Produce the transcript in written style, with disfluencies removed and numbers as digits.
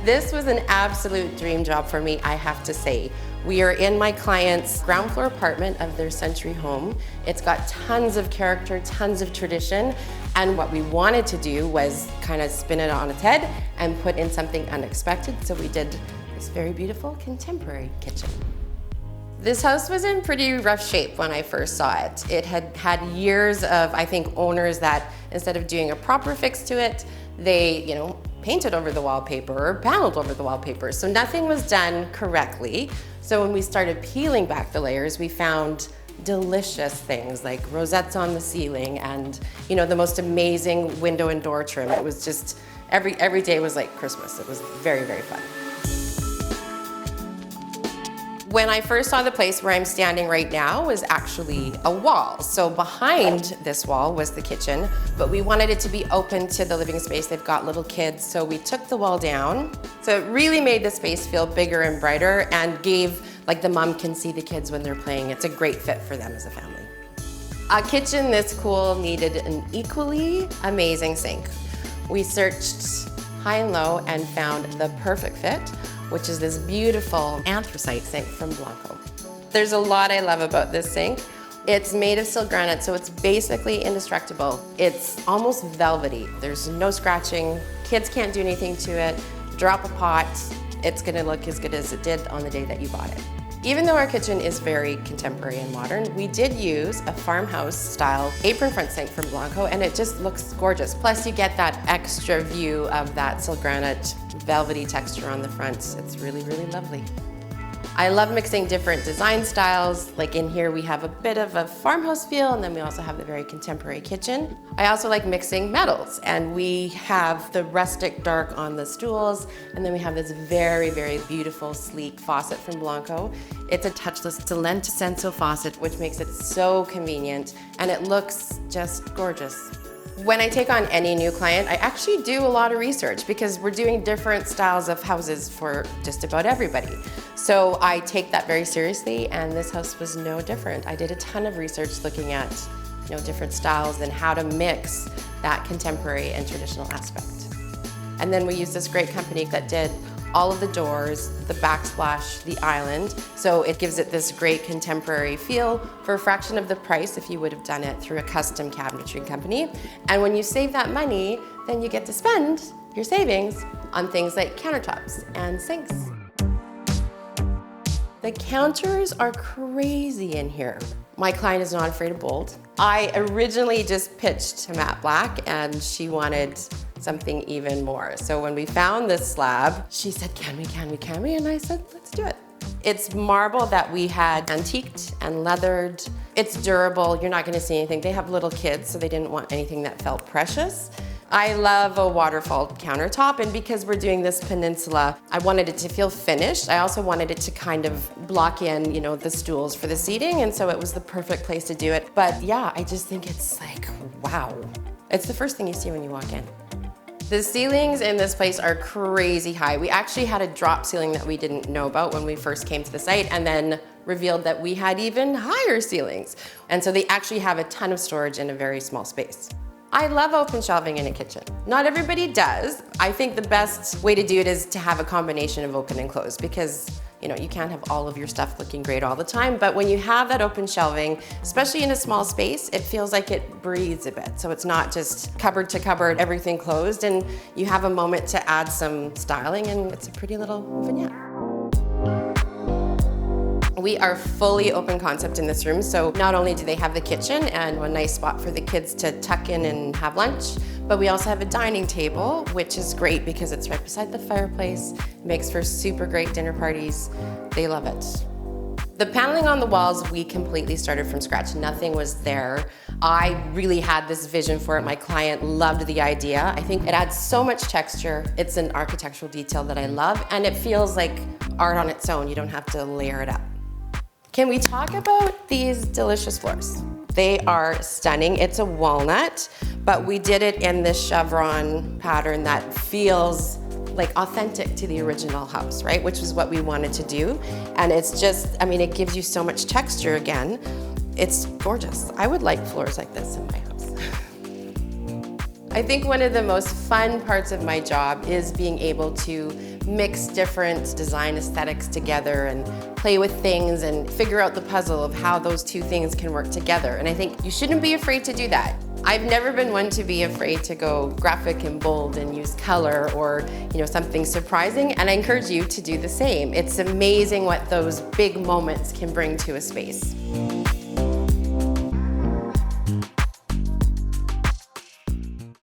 This was an absolute dream job for me, I have to say. We are in my client's ground floor apartment of their century home. It's got tons of character, tons of tradition, and what we wanted to do was kind of spin it on its head and put in something unexpected, so we did this very beautiful contemporary kitchen. This house was in pretty rough shape when I first saw it. It had had years of, I think, owners that instead of doing a proper fix to it, they, painted over the wallpaper or paneled over the wallpaper. So nothing was done correctly. So when we started peeling back the layers, we found delicious things like rosettes on the ceiling and, the most amazing window and door trim. It was just, every day was like Christmas. It was very, very fun. When I first saw the place where I'm standing right now was actually a wall. So behind this wall was the kitchen, but we wanted it to be open to the living space. They've got little kids, so we took the wall down. So it really made the space feel bigger and brighter and gave, like, the mom can see the kids when they're playing. It's a great fit for them as a family. A kitchen this cool needed an equally amazing sink. We searched high and low and found the perfect fit, which is this beautiful anthracite sink from Blanco. There's a lot I love about this sink. It's made of steel granite, so it's basically indestructible. It's almost velvety. There's no scratching. Kids can't do anything to it. Drop a pot, it's gonna look as good as it did on the day that you bought it. Even though our kitchen is very contemporary and modern, we did use a farmhouse style apron front sink from Blanco, and it just looks gorgeous. Plus you get that extra view of that steel granite velvety texture on the front. It's really, really lovely. I love mixing different design styles. Like in here we have a bit of a farmhouse feel, and then we also have the very contemporary kitchen. I also like mixing metals, and we have the rustic dark on the stools, and then we have this very, very beautiful, sleek faucet from Blanco. It's a Touchless SOLENTA Senso faucet, which makes it so convenient, and it looks just gorgeous. When I take on any new client, I actually do a lot of research because we're doing different styles of houses for just about everybody. So I take that very seriously, and this house was no different. I did a ton of research looking at different styles and how to mix that contemporary and traditional aspect. And then we used this great company that did all of the doors, the backsplash, the island. So it gives it this great contemporary feel for a fraction of the price if you would have done it through a custom cabinetry company. And when you save that money, then you get to spend your savings on things like countertops and sinks. The counters are crazy in here. My client is not afraid of bold. I originally just pitched to matte black, and she wanted something even more. So when we found this slab, she said, can we? And I said, let's do it. It's marble that we had antiqued and leathered. It's durable, you're not gonna see anything. They have little kids, so they didn't want anything that felt precious. I love a waterfall countertop, and because we're doing this peninsula, I wanted it to feel finished. I also wanted it to kind of block in, the stools for the seating, and so it was the perfect place to do it. But yeah, I just think it's like, wow. It's the first thing you see when you walk in. The ceilings in this place are crazy high. We actually had a drop ceiling that we didn't know about when we first came to the site, and then revealed that we had even higher ceilings. And so they actually have a ton of storage in a very small space. I love open shelving in a kitchen. Not everybody does. I think the best way to do it is to have a combination of open and closed, because you can't have all of your stuff looking great all the time, but when you have that open shelving, especially in a small space, it feels like it breathes a bit. So it's not just cupboard to cupboard, everything closed, and you have a moment to add some styling, and it's a pretty little vignette. We are fully open concept in this room, so not only do they have the kitchen and a nice spot for the kids to tuck in and have lunch, but we also have a dining table, which is great because it's right beside the fireplace. It makes for super great dinner parties. They love it. The paneling on the walls, we completely started from scratch. Nothing was there. I really had this vision for it. My client loved the idea. I think it adds so much texture. It's an architectural detail that I love, and it feels like art on its own. You don't have to layer it up. Can we talk about these delicious floors? They are stunning. It's a walnut, but we did it in this chevron pattern that feels like authentic to the original house, right? Which is what we wanted to do. And it's just, it gives you so much texture again. It's gorgeous. I would like floors like this in my house. I think one of the most fun parts of my job is being able to mix different design aesthetics together and play with things and figure out the puzzle of how those two things can work together. And I think you shouldn't be afraid to do that. I've never been one to be afraid to go graphic and bold and use color or something surprising, and I encourage you to do the same. It's amazing what those big moments can bring to a space.